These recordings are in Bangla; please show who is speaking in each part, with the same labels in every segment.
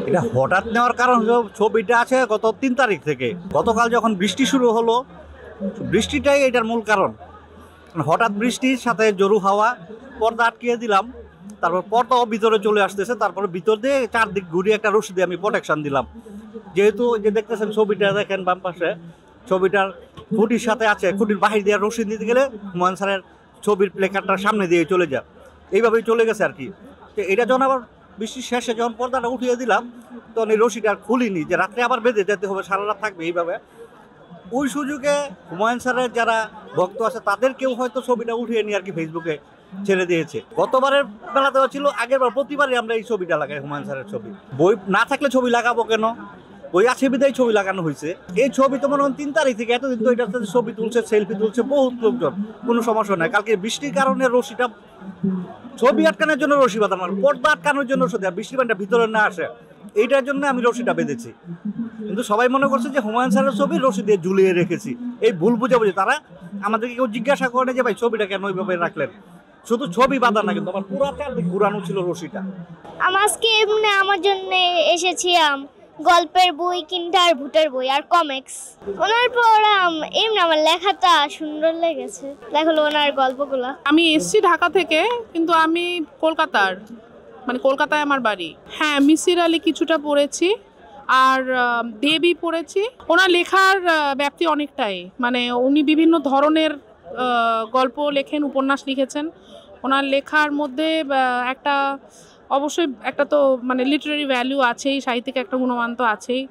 Speaker 1: এটা হঠাৎ নেওয়ার কারণ হলো ছবিটা আছে গত 3 তারিখ থেকে। গতকাল যখন বৃষ্টি শুরু হলো, বৃষ্টিটাই এটার মূল কারণ। হঠাৎ বৃষ্টির সাথে জোরু হাওয়া, পর্দা আটকিয়ে দিলাম, তারপর পর্দাও ভিতরে চলে আসতেছে, তারপরে ভিতর দিয়ে চারদিক ঘুরিয়ে একটা রশি দিয়ে আমি প্রোটেকশন দিলাম। যেহেতু যে দেখতেছেন ছবিটা দেখেন বাম পাশে, ছবিটার খুঁটির সাথে আছে, খুঁটির বাহির দিয়ে রশি দিতে গেলে হুমায়ুন স্যারের ছবির প্লেকারটার সামনে দিয়ে চলে যায়, এইভাবেই চলে গেছে আর কি। তো এটা যখন আবার বৃষ্টির শেষে যখন পর্দাটা উঠিয়ে দিলাম, তখন এই রশিটা আর খুলিনি, যে রাত্রে আবার বেঁধে যেতে হবে, সারা রাত থাকবে এইভাবে। ওই সুযোগে হুমায়ুন স্যারের যারা ভক্ত আছে তাদের কেউ হয়তো ছবিটা উঠিয়ে নিয়ে আর কি ফেসবুকে ছেড়ে দিয়েছে। গতবারের বেলাতেও ছিল, আগের বার প্রতিবারই আমরা এই ছবিটা লাগাই, হুমায়ুন স্যারের ছবি। বই না থাকলে ছবি লাগাবো কেন? বই আছে বিদায় ছবি লাগানো হয়েছে। এই ছবি তো মনে হয় 3 তারিখ থেকে, এতদিন তো এটার সাথে ছবি তুলছে, সেলফি তুলছে বহুত লোকজন, কোনো সমস্যা নাই। কালকে বৃষ্টির কারণে রশিটা, ছবি আটকানোর জন্য রশি বাঁধানো, পর্দা আটকানোর জন্য রশি, বৃষ্টি পানিটা ভিতরে না আসে, এইটার জন্য আমি রশিটা বেঁধেছি। কিন্তু সবাই মনে করছে যে হুমায়ুন স্যারের ছবি রশি দিয়ে ঝুলিয়ে রেখেছি, এই ভুল বুঝাবুঝি। তারা আমাদেরকে কেউ জিজ্ঞাসা করে যে ভাই ছবিটা কেন ওইভাবে রাখলেন, শুধু ছবি বাঁধা না, কিন্তু আমার পুরো চারদিক ঘুরানো ছিল রশিটা।
Speaker 2: আজকে এমনি আমার জন্য এসেছিলাম গল্পের বই কিনতে, আর ভূতের বই আর কমিক্স। ওনার পড়াম এমনি আমার লেখাটা সুন্দর লেগেছে, দেখলো ওনার গল্পগুলো।
Speaker 3: আমি এসছি ঢাকা থেকে, কিন্তু আমি কলকাতার, মানে কলকাতায় আমার বাড়ি। হ্যাঁ, মিসির আলী কিছুটা পড়েছি, আর দেবী পড়েছি। ওনার লেখার ব্যাপ্তি অনেকটাই, মানে উনি বিভিন্ন ধরনের গল্প লেখেন, উপন্যাস লিখেছেন। ওনার লেখার মধ্যে একটা অবশ্যই একটা তো মানে লিটারারি ভ্যালু আছেই, সাহিত্যিক একটা গুণমান তো আছেই,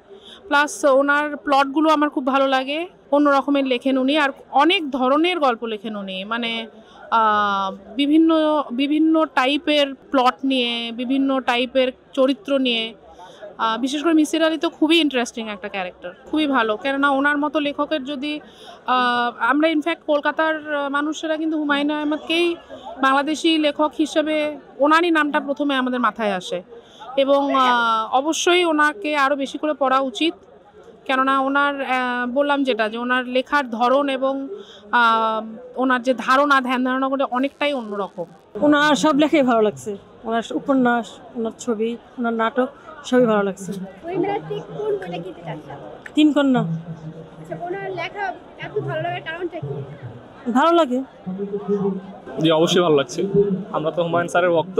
Speaker 3: প্লাস ওনার প্লটগুলো আমার খুব ভালো লাগে। অন্য রকমের লেখেন উনি, আর অনেক ধরনের গল্প লেখেন উনি, মানে বিভিন্ন বিভিন্ন টাইপের প্লট নিয়ে, বিভিন্ন টাইপের চরিত্র নিয়ে। বিশেষ করে মিসির আলী তো খুবই ইন্টারেস্টিং একটা ক্যারেক্টার, খুবই ভালো। কেননা ওনার মতো লেখকের যদি আমরা ইনফ্যাক্ট কলকাতার মানুষেরা কিন্তু হুমায়ুন আহমেদকেই বাংলাদেশি লেখক হিসেবে ওনারই নামটা প্রথমে আমাদের মাথায় আসে, এবং অবশ্যই ওনাকে আরও বেশি করে পড়া উচিত। কেননা ওনার বললাম যেটা, যে ওনার লেখার ধরন এবং ওনার যে ধারণা, ধ্যান ধারণাগুলো অনেকটাই অন্যরকম।
Speaker 4: ওনার সব লেখাই ভালো লাগছে, ওনার উপন্যাস, ওনার ছবি, ওনার নাটক সবই ভালো লাগছে। তিন কন্যা। ভালো লাগে।
Speaker 5: জি, অবশ্যই ভালো লাগছে। আমরা তো হুমায়ুন স্যারের ভক্ত,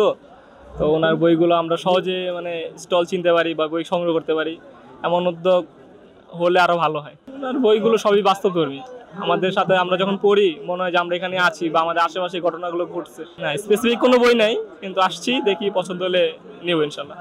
Speaker 5: তো ওনার বইগুলো আমরা সহজে মানে স্টল চিনতে পারি বা বই সংগ্রহ করতে পারি, এমন উদ্যোগ হলে আরো ভালো হয়। ওনার বইগুলো সবই বাস্তবধর্মী, আমাদের সাথে আমরা যখন পড়ি মনে হয় যে আমরা এখানে আছি বা আমাদের আশেপাশে ঘটনাগুলো ঘটছে। না, স্পেসিফিক কোনো বই নাই, কিন্তু আসছি, দেখি পছন্দ হলে নেব ইনশাল্লাহ।